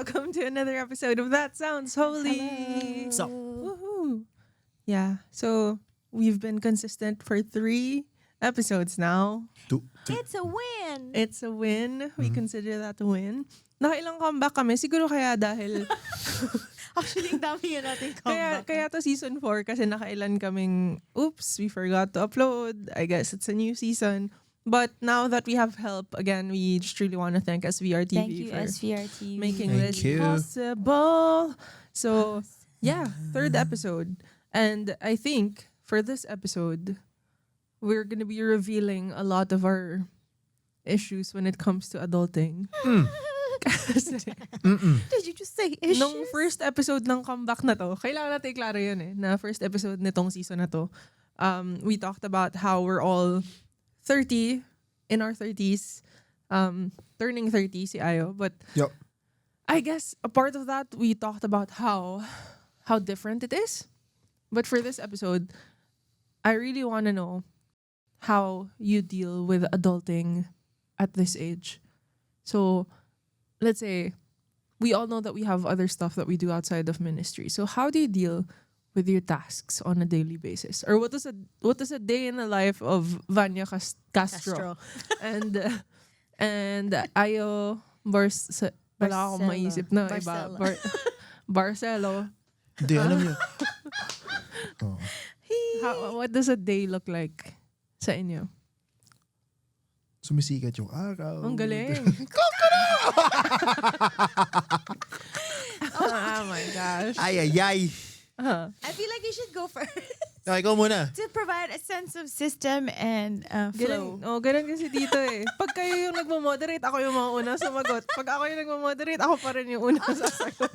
welcome to another episode of That Sounds Holy. So, Woohoo! Yeah, so we've been consistent for 3 episodes now. It's a win! It's a win. We consider that a win. Nakailang comeback kami. Siguro kaya dahil... Actually, ang dami yun natin comeback. kaya to season 4 kasi nakailan kaming, oops, we forgot to upload. I guess it's a new season. But now that we have help, again, we just really want to thank SVRTV Thank you, for S4E3. making Thank this you. possible. So, yeah, 3rd episode. And I think for this episode, we're going to be revealing a lot of our issues when it comes to adulting. Kasi, Did you just say issues? nung first episode ng comeback na to, kailangan natin i-klaro yun na first episode nitong season na to, we talked about how we're all 30, in our 30s, turning 30 si Ayo. But Yup. I guess a part of that, we talked about how different it is. But for this episode, I really want to know how you deal with adulting at this age. So, let's say, we all know that we have other stuff that we do outside of ministry. So how do you deal with your tasks on a daily basis? Or what is a day in the life of Vanya Castro? and Ayo wala akong Barcelo. maisip na iba. Barcelo. Barcelo. Hindi, alam niyo. What does a day look like sa inyo? Sumisikat yung araw. Ang galing. Oh my gosh. Ay. I feel like you should go first Okay, ikaw muna. to provide a sense of system and flow. Ganun kasi dito eh. Pag kayo yung nagmo-moderate, ako yung mauna sumagot. Pag ako yung nagmo-moderate, ako pa rin yung una sasagot.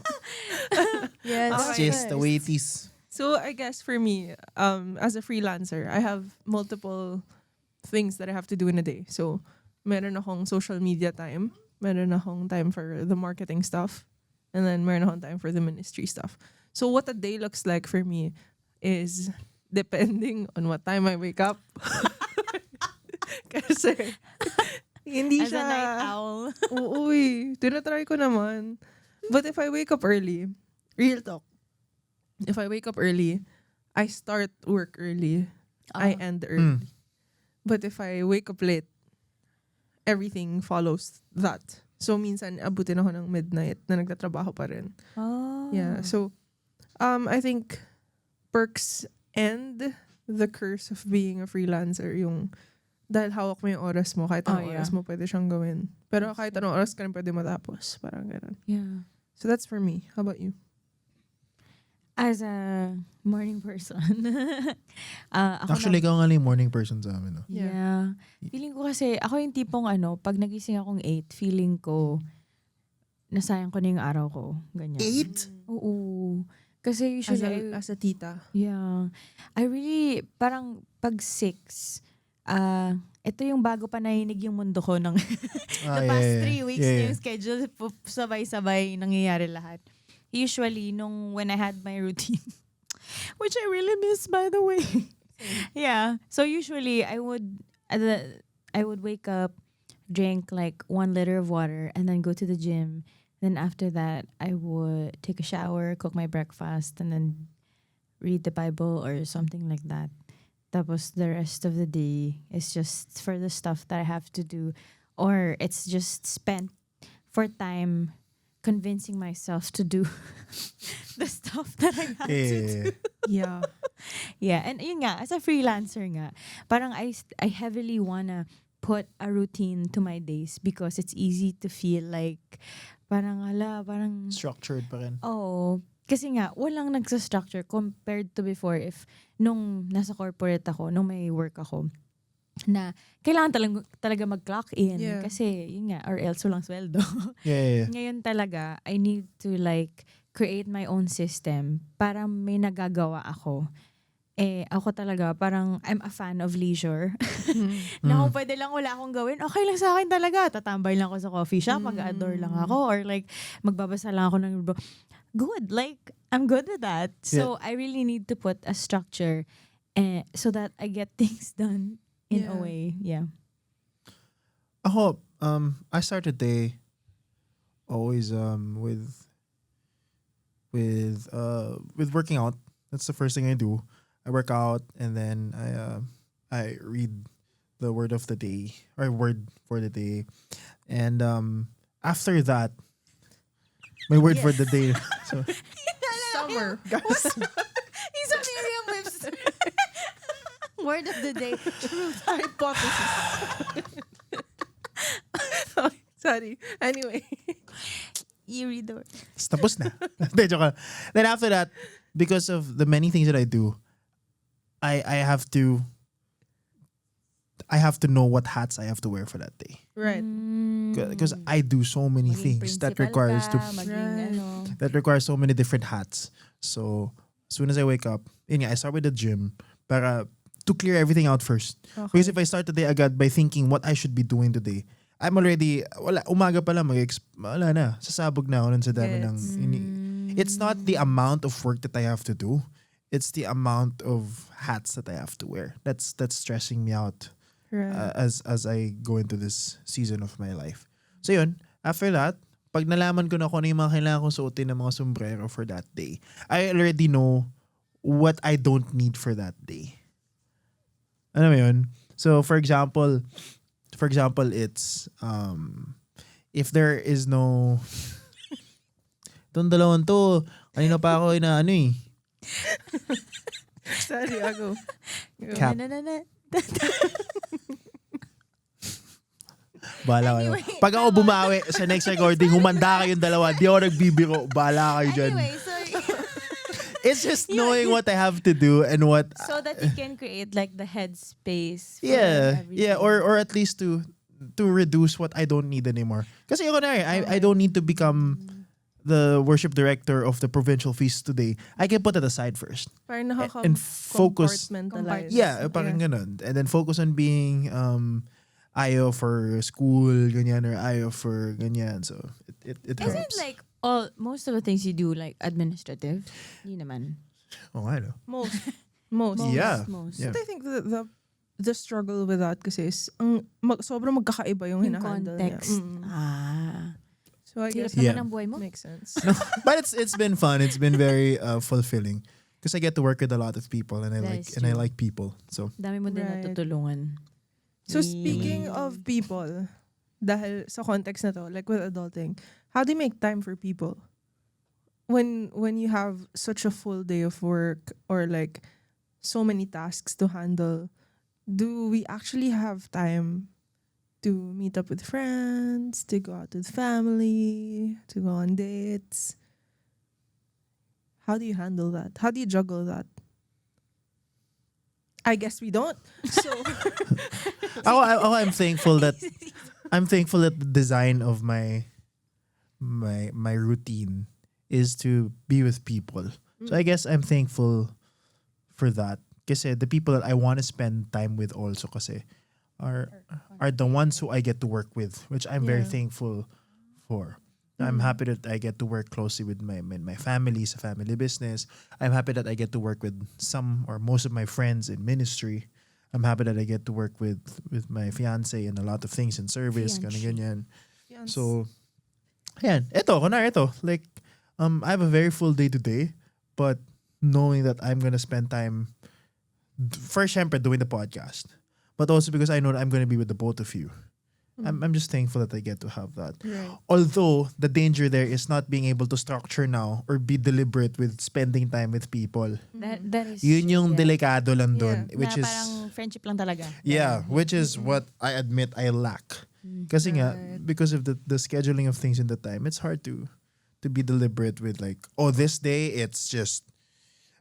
Yes. Okay. It's just the way it is. So I guess for me, as a freelancer, I have multiple things that I have to do in a day. So meron akong social media time, meron akong time for the marketing stuff, and then meron akong time for the ministry stuff. So what a day looks like for me is depending on what time I wake up. Kasi hindi As siya... a night owl. Oo eh. Tinatry ko naman. But if I wake up early, real talk, if I wake up early, I start work early. I end early. But if I wake up late, everything follows that. So minsan abutin ako ng midnight na nagtatrabaho pa rin. Oh. Yeah. So I think perks and the curse of being a freelancer yung dahil hawak mo yung oras mo, kahit anong oras mo pwede siyang gawin. Pero kahit anong oras ka rin pwede matapos. Parang ganun. Yeah. So that's for me. How about you? As a morning person. Ako Actually, ikaw nga lang yung morning person sa amin. No? Yeah. Feeling ko kasi, ako yung tipong pag nagising akong 8, feeling ko, nasayang ko na yung araw ko. Ganyan. 8? Oo. Kasi usually, As a tita. yeah. I really, parang pag 6, ito yung bago pa nahinig yung mundo ko ng the past 3 weeks na yung schedule, sabay-sabay nangyayari lahat. Usually, when I had my routine, which I really miss, by the way. Yeah. So usually, I would wake up, drink like 1 liter of water, and then go to the gym. Then after that, I would take a shower, cook my breakfast, and then read the Bible or something like that. Tapos the rest of the day is just for the stuff that I have to do, or it's just spent for time convincing myself to do the stuff that I have to do. Yeah. Yeah, and yun nga, as a freelancer nga, parang I heavily wanna put a routine to my days because it's easy to feel like parang Structured pa rin. oh, kasi nga walang nagsa-structure compared to before if nung nasa corporate ako, nung may work ako na kailangan talaga mag-clock in kasi yun nga or else walang sweldo. Yeah. Ngayon talaga I need to like create my own system para may nagagawa ako. Ako talaga, parang I'm a fan of leisure. Na kung pwede lang wala akong gawin, okay lang sa akin talaga. Tatambay lang ako sa coffee shop, mag-adore lang ako, or like, magbabasa lang ako ng libro. Good, like, I'm good with that. So, I really need to put a structure so that I get things done in a way. Yeah. Ako, I started day always with working out. That's the first thing I do. I work out and then I read the word of the day or word for the day, and after that, my word for the day. So Summer, guys. He's a Miriam Webster. Word of the day. Truth hypothesis. Sorry. Anyway. You read the word. tapos na. Hindi, joke lang. Then after that, because of the many things that I do, I have to know what hats I have to wear for that day. Right. Because I do so many Maging things that principal requires ka, to maging Right. that requires so many different hats. So as soon as I wake up, yun nga, I start with the gym para to clear everything out first. Okay. Because if I start the day agad by thinking what I should be doing today, I'm already umaga pa lang wala na, sasabog na ako nun sa dami ng it's not the amount of work that I have to do, it's the amount of hats that I have to wear. That's stressing me out Right. as I go into this season of my life. So yun, after that, pag nalaman ko na kung ano yung mga kailangan kong suotin ng mga sombrero for that day, I already know what I don't need for that day. Ano mo yun? So for example, it's if there is no itong dalawang to, kanina pa ako Sorry, ako. Cap. Na. Bahala kayo. Anyway, Pag ako bumawi sa next recording, humanda kayong dalawa. Di ako nagbibiro. Bahala kayo dyan. Anyway, so It's just knowing what I have to do and what... so that you can create like the headspace. For Yeah. everything. Or at least to reduce what I don't need anymore. Kasi yun na I don't need to become the worship director of the provincial feast today. I can put it aside first. Parang And focus. compartmentalize. Yeah, parang ganun. And then focus on being ayo for school, ganyan, or ayo for ganyan. So it Is helps. it like most of the things you do like administrative? Hindi naman. Oh, I know. Most. Yeah. Most. Yeah. But I think the struggle with that kasi is sobrang magkakaiba yung Yung hinahandle niya. context. So I guess Hirap Yeah. naman ang buhay mo. makes sense. But it's been fun. It's been very fulfilling because I get to work with a lot of people and I That like is and I true. like people. So Dami mo din Right. natutulungan. So speaking of people, dahil sa context na to, like with adulting, how do you make time for people? When you have such a full day of work or like so many tasks to handle, do we actually have time to meet up with friends, to go out with family, to go on dates? How do you handle that? How do you juggle that? I guess we don't. So I'm thankful that the design of my routine is to be with people. So I guess I'm thankful for that. Kasi the people that I want to spend time with also kasi are the ones who I get to work with, which I'm very Yeah. thankful for. I'm happy that I get to work closely with my family, sa family business. I'm happy that I get to work with some or most of my friends in ministry. I'm happy that I get to work with my fiance and a lot of things in service, ganyan. So, yan. Ito. Like, I have a very full day today, but knowing that I'm gonna spend time first, syempre, doing the podcast, but also because I know that I'm gonna be with the both of you. I'm just thankful that I get to have that. right. Although the danger there is not being able to structure now or be deliberate with spending time with people. That is Yun yung yeah. delikado lang dun, Yeah. which Na is parang friendship lang talaga. which is what I admit I lack. Kasi nga, Right. because of the scheduling of things in the time, it's hard to be deliberate with like, oh, this day it's just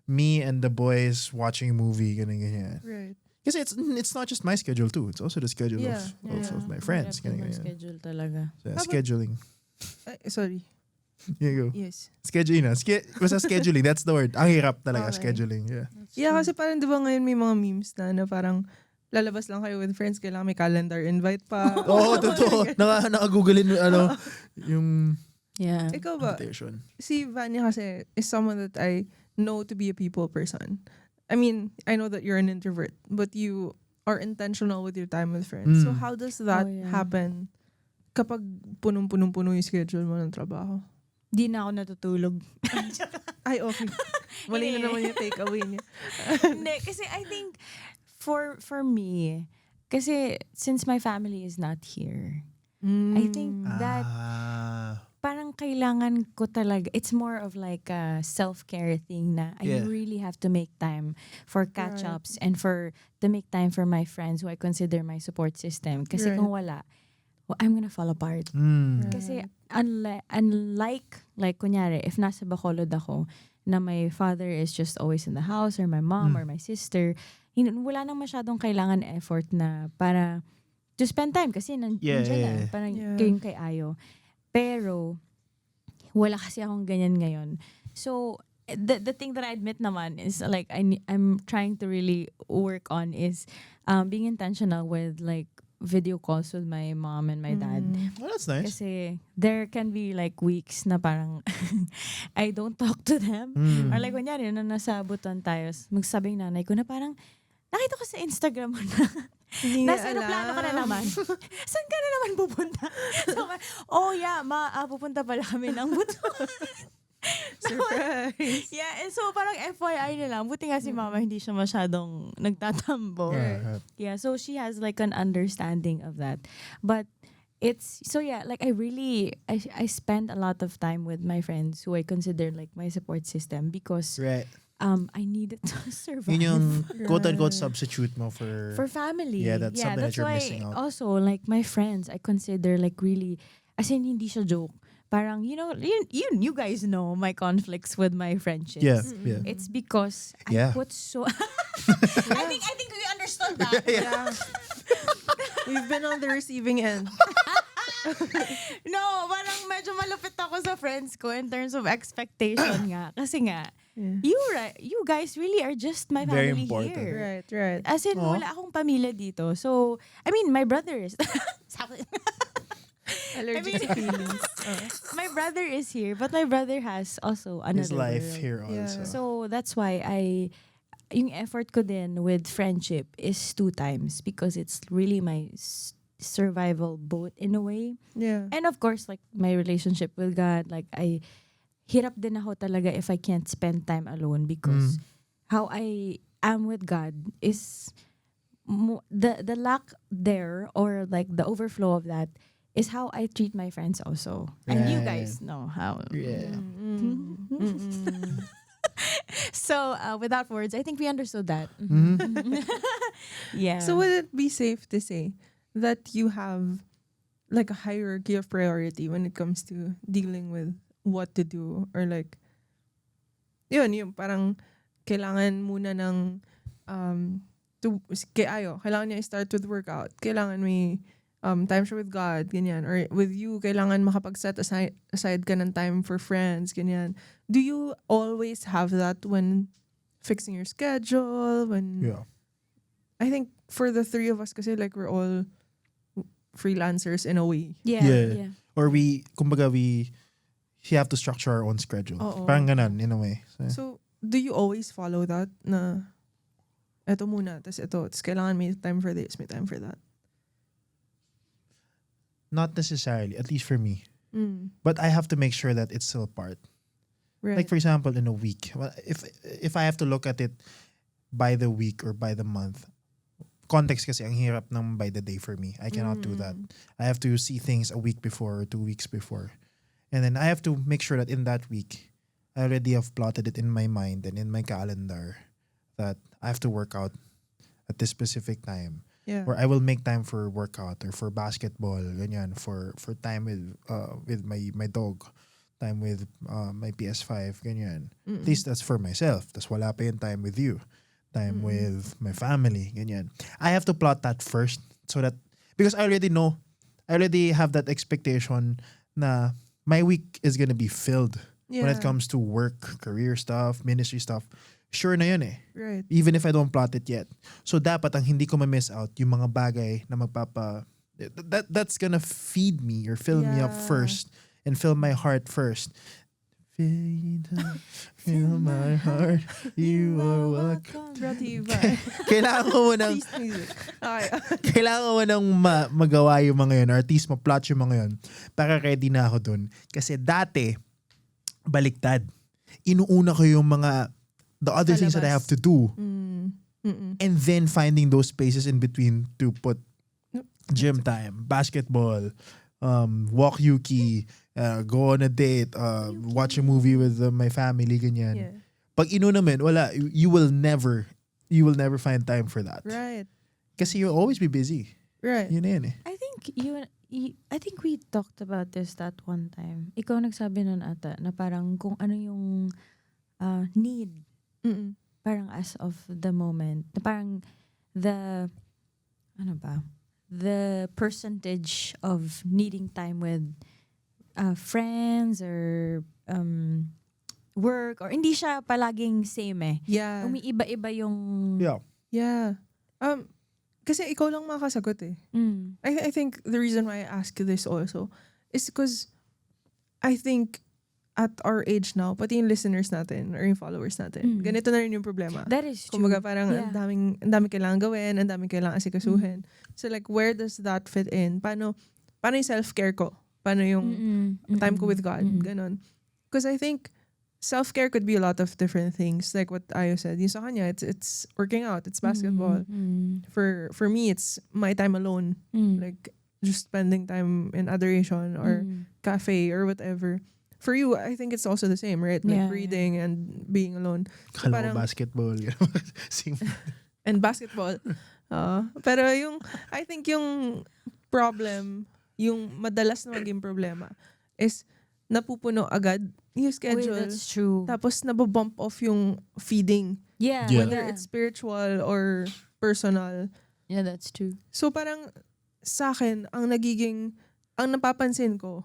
me and the boys watching a movie, ganyan. Right. Kasi it's not just my schedule too. It's also the schedule Yeah, of my friends. Hirap din Ganyan. mag-schedule talaga. So, How about- scheduling. Sorry. Here you go. Yes. Schedule, basta scheduling, that's the word. Ang hirap talaga, Okay. scheduling. Yeah. Yeah, kasi parang di ba ngayon may mga memes na parang lalabas lang kayo with friends, kailangan may calendar invite pa. Oo, totoo. Naka-googlein yung Yeah. Ikaw ba? invitation. Si Vanya kasi is someone that I know to be a people person. I mean, I know that you're an introvert, but you are intentional with your time with friends. So how does that Oh, yeah. happen kapag punong-punong-puno yung schedule mo ng trabaho? Di na ako natutulog. Ay, okay. Mali na Eh. naman yung takeaway niya. Hindi, kasi I think for me, kasi since my family is not here, I think that parang kailangan ko talaga, it's more of like a self-care thing na I Yeah. really have to make time for catch-ups and to make time for my friends who I consider my support system. Kasi kung wala, I'm gonna fall apart. Kasi unlike, like kunyari, if nasa Bacolod ako, na my father is just always in the house, or my mom, or my sister, wala nang masyadong kailangan effort na para to spend time kasi nandiyan na. Parang kayong kay Ayo. Pero, wala kasi akong ganyan ngayon. So, the thing that I admit naman is like, I'm trying to really work on is being intentional with like video calls with my mom and my dad. Well, that's nice. Kasi there can be like weeks na parang I don't talk to them. Or like kunyari, na nasa buton tayo, magsabing nanay ko na parang, nakita ko sa Instagram mo na nasa aeroplano ka na naman. Saan ka na naman pupunta? So, pupunta pala kami ng buton. Surprise! Yeah, and so parang FYI na lang. Buti nga si mama hindi siya masyadong nagtatambo. Yeah, so she has like an understanding of that. But it's, so yeah, like I spend a lot of time with my friends who I consider like my support system because I needed to survive. Yun yung quote-unquote substitute mo for family. Yeah, that's something that that's you're why missing out. Also, like my friends, I consider like really, as in hindi siya joke. Parang, you you guys know my conflicts with my friendships. Yeah. It's because Yeah. I put so... I think we understood that. Yeah. We've been on the receiving end. No, parang medyo malupit ako sa friends ko in terms of expectation nga. Kasi nga, you guys really are just my Very family important. here. Right. As in, wala akong pamilya dito. So, I mean, my brother is... Allergic to feelings. My brother is here, but my brother has also another his life world. here also. Yeah. So that's why yung effort ko din with friendship is 2 times because it's really my survival boat in a way. Yeah. And of course, like my relationship with God, like hirap din ako talaga if I can't spend time alone because how I am with God is the lack there or like the overflow of that is how I treat my friends also. And you guys know how. Yeah. So, without words, I think we understood that. Yeah. So would it be safe to say that you have like a hierarchy of priority when it comes to dealing with what to do or like yun parang kailangan muna ng kailangan niya i-start with workout. Kailangan may time siya with God, ganyan. Or with you, kailangan makapag-set aside ka ng time for friends, ganyan. Do you always have that when fixing your schedule? Yeah. I think for the 3 of us kasi like we're all freelancers in a way. Yeah. Or we have to structure our own schedule. Parang ganun, in a way. So, do you always follow that na eto muna, tas ito, tas kailangan may time for this, may time for that? Not necessarily, at least for me. But I have to make sure that it's still part. Right. Like for example, in a week, if I have to look at it by the week or by the month, context kasi ang hirap ng by the day for me. I cannot do that. I have to see things a week before or 2 weeks before. And then I have to make sure that in that week, I already have plotted it in my mind and in my calendar that I have to work out at this specific time. Yeah. Or I will make time for workout or for basketball, ganyan, for time with my dog, time with my PS5, ganyan. At least that's for myself. Tas wala pa yung time with you, time with my family, ganyan. I have to plot that first so that because I already have that expectation na my week is gonna be filled when it comes to work, career stuff, ministry stuff. Sure na yun eh. Right. Even if I don't plot it yet. So dapat ang hindi ko ma-miss out yung mga bagay na that's gonna feed me or fill me up first and fill my heart first. Feel my heart, you are welcome. Brought to you by Kailangan mo ng Peace Music. Okay. kailangan mo nang magawa yung mga yun, or at least ma-plot yung mga yun, para ready na ako dun. Kasi dati, baliktad. Inuuna ko yung mga, the other things that I have to do. And then finding those spaces in between to put gym time, basketball, walk Yuki, go on a date, watch a movie with my family, ganyan. Yeah. Pag inuna naman, wala, you will never find time for that. Right. Kasi you'll always be busy. Right. Yun na yun eh. I think we talked about this that one time. Ikaw nagsabi nun ata na parang kung ano yung need. Mm-mm. Parang as of the moment. Na parang the percentage of needing time with friends or work, or hindi siya palaging same eh. Yeah. Umiiba-iba yung... Yeah. Yeah. Kasi ikaw lang makasagot eh. I think the reason why I ask this also is because I think at our age now, pati yung listeners natin or yung followers natin, ganito na rin yung problema. That is true. Kumbaga parang ang daming kailangan gawin, ang daming kailangan asikasuhin. So like, where does that fit in? Paano yung self-care ko? Paano yung time ko with God? Ganon. Because I think self-care could be a lot of different things. Like what Ayo said, yung sa kanya, it's working out, it's basketball. For me, it's my time alone. Like, just spending time in adoration or cafe or whatever. For you, I think it's also the same, right? Like reading and being alone. So Kala ko basketball. and basketball. Pero I think yung problem, yung madalas na maging problema is napupuno agad yung schedule. Wait, that's true. Tapos nababump off yung feeding. Yeah. Whether it's spiritual or personal. Yeah, that's true. So parang sa akin, ang napapansin ko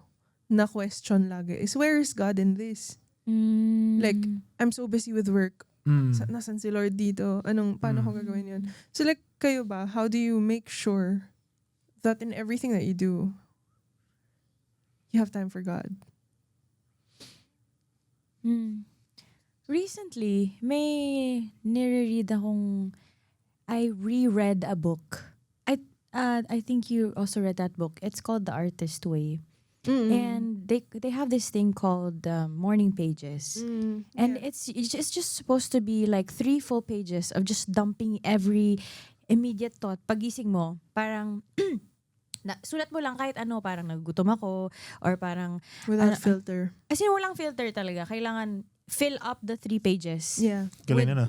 na question lagi is, where is God in this? Like, I'm so busy with work. Nasaan si Lord dito? Paano ko gagawin yun? So like, kayo ba, how do you make sure that in everything that you do, you have time for God? Recently, may nire-read akong, I reread a book. I think you also read that book. It's called The Artist Way. And they have this thing called morning pages. And it's just supposed to be like 3 full pages of just dumping every immediate thought. Pagising mo, parang sulat mo lang kahit ano, parang nagugutom ako or parang Without filter. As in, walang filter talaga. Kailangan fill up the 3 pages. Yeah.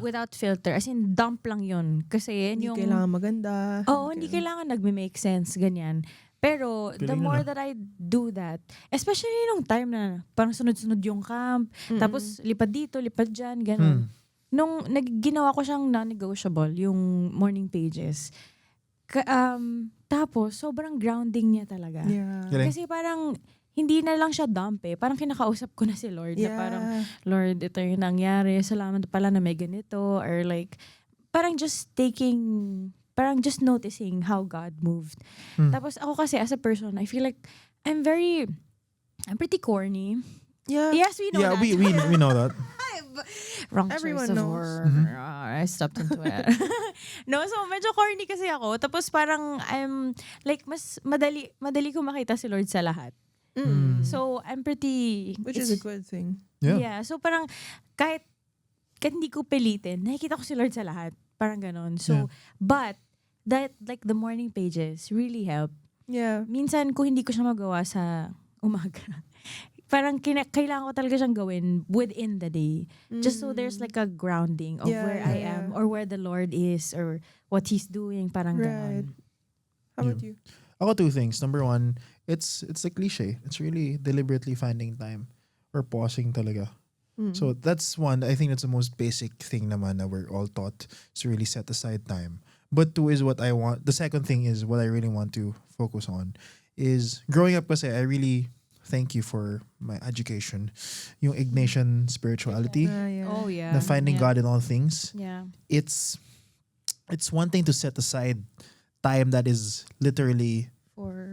Without filter. As in, dump lang yun. Kasi Hindi yung... kailangan maganda. Oo, hindi kailangan nagme-make sense, ganyan. Pero, the more that I do that, especially nung time na parang sunod-sunod yung camp, tapos lipad dito, lipad dyan, gano'n. Nung ginawa ko siyang non-negotiable, yung morning pages. Tapos, sobrang grounding niya talaga. Yeah. Kasi parang, hindi na lang siya dump eh. Parang kinakausap ko na si Lord. Yeah. Na parang, Lord, ito yung nangyari. Salamat pala na may ganito. Or like, parang just noticing how God moved. Tapos ako kasi as a person, I feel like I'm pretty corny. Yeah. Yes, we know that. Yeah, we know that. Wrong Everyone choice of knows. word. I stepped into it. No, so medyo corny kasi ako. Tapos parang I'm like mas madali ko makita si Lord sa lahat. So I'm pretty... Which is a good thing. Yeah. So parang kahit hindi ko pilitin, nakikita ko si Lord sa lahat. Parang ganon. So, but that like the morning pages really help. Yeah. Minsan kung hindi ko siya magawa sa umaga, parang kailangan ko talaga siyang gawin within the day. Just so there's like a grounding of where I am or where the Lord is or what He's doing. Parang ganon. How about you? Ako 2 things. Number 1, it's a cliche. It's really deliberately finding time or pausing talaga. So that's one. I think that's the most basic thing naman na we're all taught is to really set aside time. But 2 is what I want. The second thing is what I really want to focus on is growing up kasi I really thank you for my education. Yung Ignatian spirituality. Oh yeah. Na finding God in all things. Yeah. It's one thing to set aside time that is literally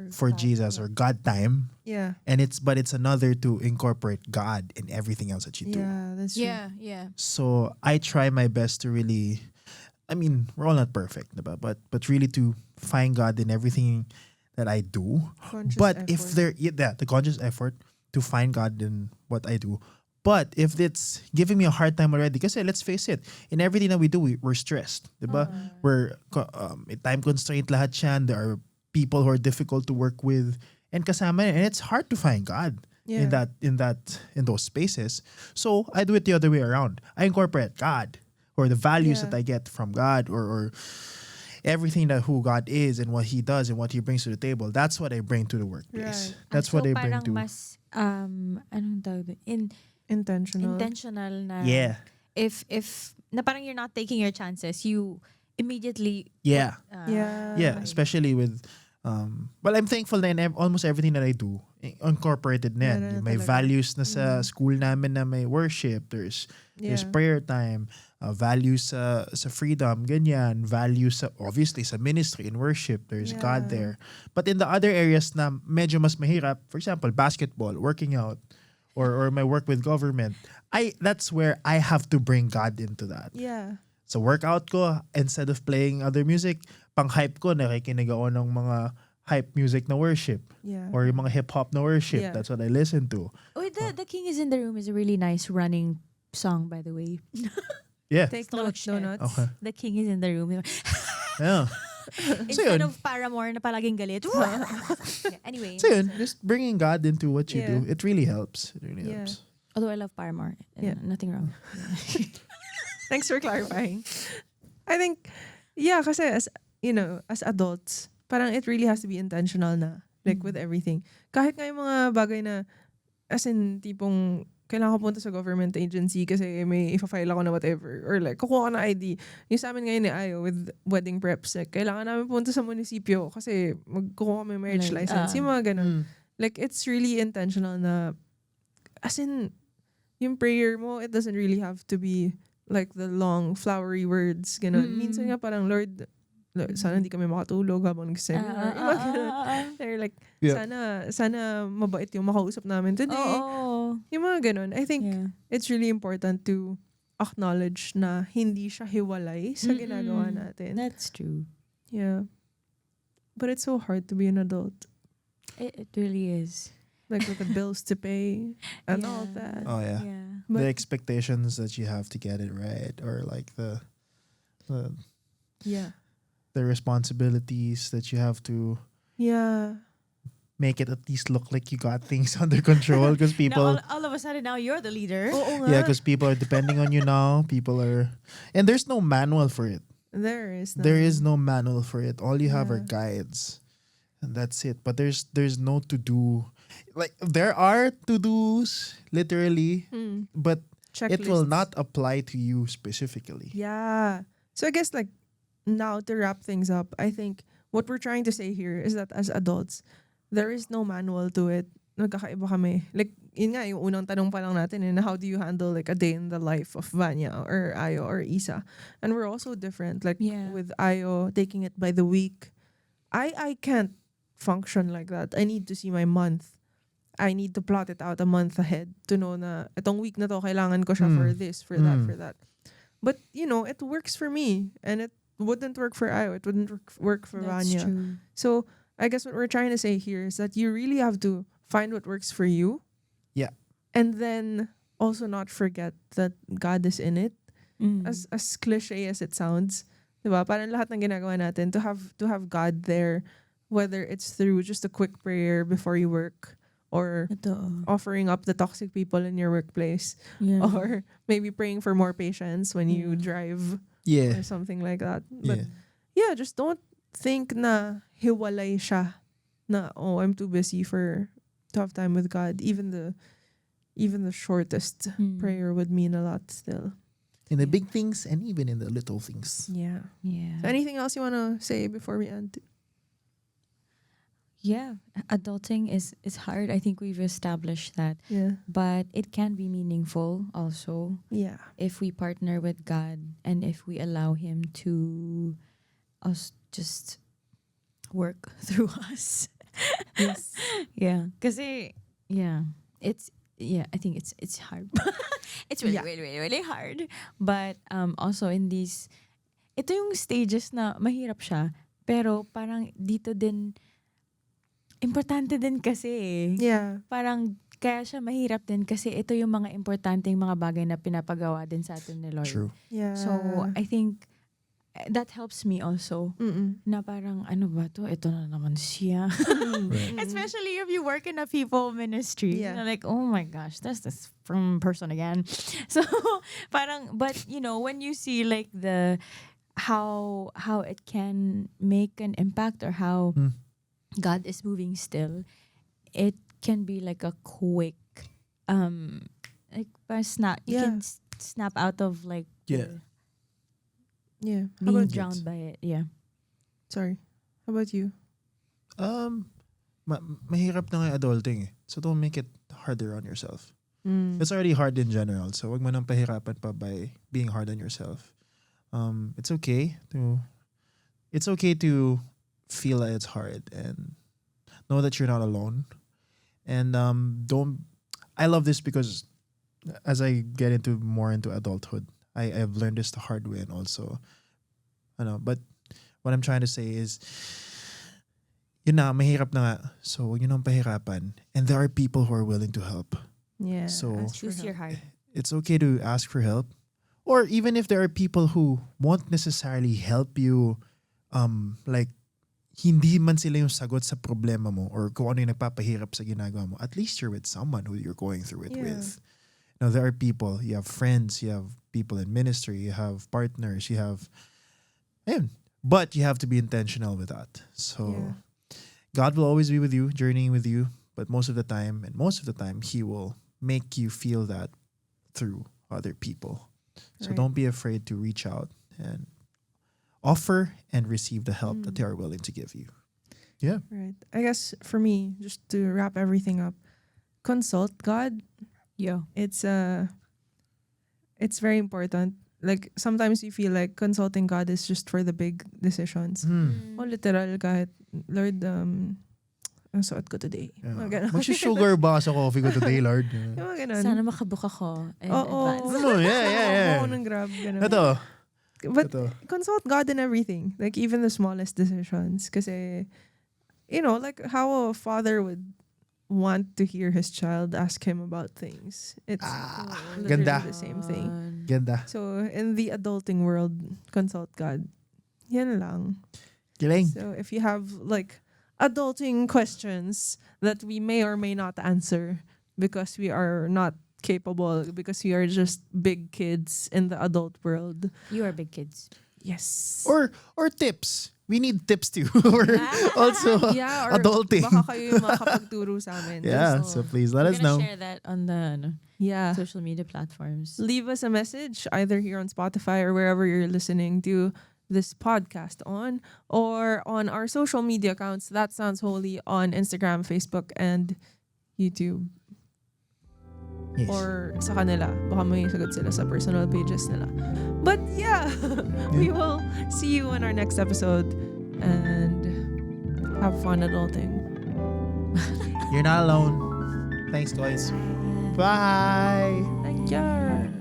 for Jesus or God time. Yeah. And it's another to incorporate God in everything else that you do. Yeah, that's true. Yeah. So I try my best to really, I mean, we're all not perfect, diba? But really to find God in everything that I do. Conscious But effort. if the conscious effort to find God in what I do. But if it's giving me a hard time already, because let's face it, in everything that we do, we're stressed, diba? We're time constraint lahat yan. There are people who are difficult to work with, and kasama yan. And it's hard to find God Yeah. in those spaces. So I do it the other way around. I incorporate God or the values Yeah. that I get from God, or everything that who God is and what He does and what He brings to the table. That's what I bring to the workplace. Right. That's So what I bring parang to. mas anong tawag doon? Intentional. Intentional na. Yeah. If na parang you're not taking your chances, you immediately Yeah. Yeah. Yeah, especially with well, I'm thankful na in almost everything that I do incorporated na yan. Meron na May talaga. values na sa school namin na may worship, there's Yeah. prayer time, values sa freedom, ganyan, values sa obviously sa ministry and worship, there's God Yeah. there. But in the other areas na medyo mas mahirap, for example, basketball, working out, or my work with government, that's where I have to bring God into that. Yeah. Sa workout ko, instead of playing other music, pang-hype ko, nakikinig ako ng mga hype music na worship. Yeah. Or yung mga hip-hop na worship. Yeah. That's what I listen to. Oh, the King is in the Room is a really nice running song, by the way. Yeah. Take Slow notes, shit. donuts. Okay. The King is in the Room. Yeah. Instead yun. of Paramore na palaging galit. Yeah, anyway. So yun, just bringing God into what you Yeah. do, it really helps. It really Yeah. helps. Although I love Paramore. Yeah. Nothing wrong. Thanks for clarifying. I think, yeah, kasi as, as adults, parang it really has to be intentional na, like with everything. Kahit nga yung mga bagay na, as in, tipong, kailangan ko punta sa government agency kasi may ifa-file ako na whatever. Or like, kukuha ko na ID. Yung sa amin ngayon ni Ayo with wedding preps, like, kailangan namin punta sa munisipyo kasi magkukuha kami marriage Like, license. Yung mga ganun. Mm. Like, it's really intentional na, as in, yung prayer mo, it doesn't really have to be like the long, flowery words. Ganun. Minsan nga parang, Lord, sana hindi kami makatulog habang nag-seminar. Yung mga ganun. They're like, Yeah. sana mabait yung makausap namin today. Oo. Yung mga ganun. I think Yeah. it's really important to acknowledge na hindi siya hiwalay sa ginagawa natin. That's true. Yeah. But it's so hard to be an adult. It really is. Like with the bills to pay and all Yeah. that. Oh, yeah. Yeah. But- The expectations that you have to get it right, or like the Yeah. responsibilities that you have to Yeah. make it at least look like you got things under control, because people Now, all of a sudden, now you're the leader. Oo nga. yeah, because people are depending on you now. People are, and there's no manual for it. There is. There is no manual for it. All you have are Yeah. guides, and that's it. But there's no to do. Like there are to dos, literally, but it will Checklists. not apply to you specifically. Yeah. So I guess like now to wrap things up, I think what we're trying to say here is that as adults, there is no manual to it. Nagkakaiba kami. Like, yun nga, yung unang tanong pa lang natin, how do you handle like a day in the life of Vanya or Ayo or Isa? And we're also different. Like Yeah. with Ayo taking it by the week, I can't function like that. I need to see my month. I need to plot it out a month ahead to know na itong week na to kailangan ko siya for this, for that, for that. But it works for me, and it wouldn't work for Ayo. It wouldn't work for That's Vanya. true. So I guess what we're trying to say here is that you really have to find what works for you. Yeah. And then also not forget that God is in it. As cliche as it sounds. Diba? Parang lahat ng ginagawa natin to have God there, whether it's through just a quick prayer before you work, or Ito. offering up the toxic people in your workplace, Yeah. or maybe praying for more patience when you drive Yeah. or something like that. But Yeah. just don't think na hiwalay siya, na I'm too busy to have time with God. Even the shortest prayer would mean a lot still. In the big things and even in the little things. Yeah. Yeah. So anything else you want to say before we end? Yeah. Adulting is hard. I think we've established that. Yeah. But it can be meaningful also Yeah. if we partner with God and if we allow Him to us just work through us. Yes. Yeah. Kasi, yeah. I think it's hard. It's really, Yeah. really, really, really hard. But also in these, ito yung stages na mahirap siya. Pero parang dito din, importante din kasi eh. Yeah. Parang kaya siya mahirap din kasi ito yung mga importanteng mga bagay na pinapagawa din sa atin ni Lord. True. Yeah. So, I think that helps me also. Mm-mm. Na parang, ano ba to? Ito na naman siya. Right. Especially if you work in a people ministry. Yeah. Na like, oh my gosh, that's this from person again. So, parang, but you know, when you see like the, how it can make an impact or how God is moving still, it can be like a quick, like snap. You Yeah. can snap out of like Yeah. Yeah. How being about drowned by it. Yeah. Sorry. How about you? Mahirap na nga yung adulting eh. So don't make it harder on yourself. Mm. It's already hard in general. So wag mo nang pahirapan pa by being hard on yourself. It's okay to feel that it's hard and know that you're not alone. And I love this because as I get more into adulthood, I've learned this the hard way and also but what I'm trying to say is yun na, mahirap na nga. So wag nyo nang pahirapan. And there are people who are willing to help. Yeah. So, ask for Choose your help. heart. It's okay to ask for help. Or even if there are people who won't necessarily help you, like, hindi man sila yung sagot sa problema mo or kung ano yung nagpapahirap sa ginagawa mo, at least you're with someone who you're going through it Yeah. with. You know, there are people, you have friends, you have people in ministry, you have partners, you have, but you have to be intentional with that. So, Yeah. God will always be with you, journeying with you, but most of the time, He will make you feel that through other people. So Right. don't be afraid to reach out and offer and receive the help that they are willing to give you. Yeah. Right. I guess for me, just to wrap everything up, consult God. Yeah. It's very important. Like sometimes you feel like consulting God is just for the big decisions. Hmm. Oh, literal kahit Lord, ang suot ko today. Yeah. Mga ganon. Mag-sugar ba sa coffee ko today, Lord? Yung mga ganon. Sana makabook ako in Oo. advance. Oh, yeah. Oo, nang grab. Ganon. Ito. But Ito. consult God in everything. Like even the smallest decisions. Kasi, you know, like how a father would want to hear his child ask him about things. It's literally ganda. the same thing. Ganda. So in the adulting world, consult God. Yan lang. Galing. So if you have like adulting questions that we may or may not answer because we are not capable, because we are just big kids in the adult world. You are big kids. Yes. Or tips. We need tips too. We're also yeah, or adulting. baka kayo yung makakapagturo sa amin. Yeah, Just, so please let We're us gonna know. share that on the yeah. social media platforms. Leave us a message either here on Spotify or wherever you're listening to this podcast on, or on our social media accounts. That Sounds Holy on Instagram, Facebook, and YouTube. Yes. Or sa kanila. Baka may sagot sila sa personal pages nila. But yeah, we will see you in our next episode and have fun adulting. You're not alone. Thanks, guys. Bye. Thank you.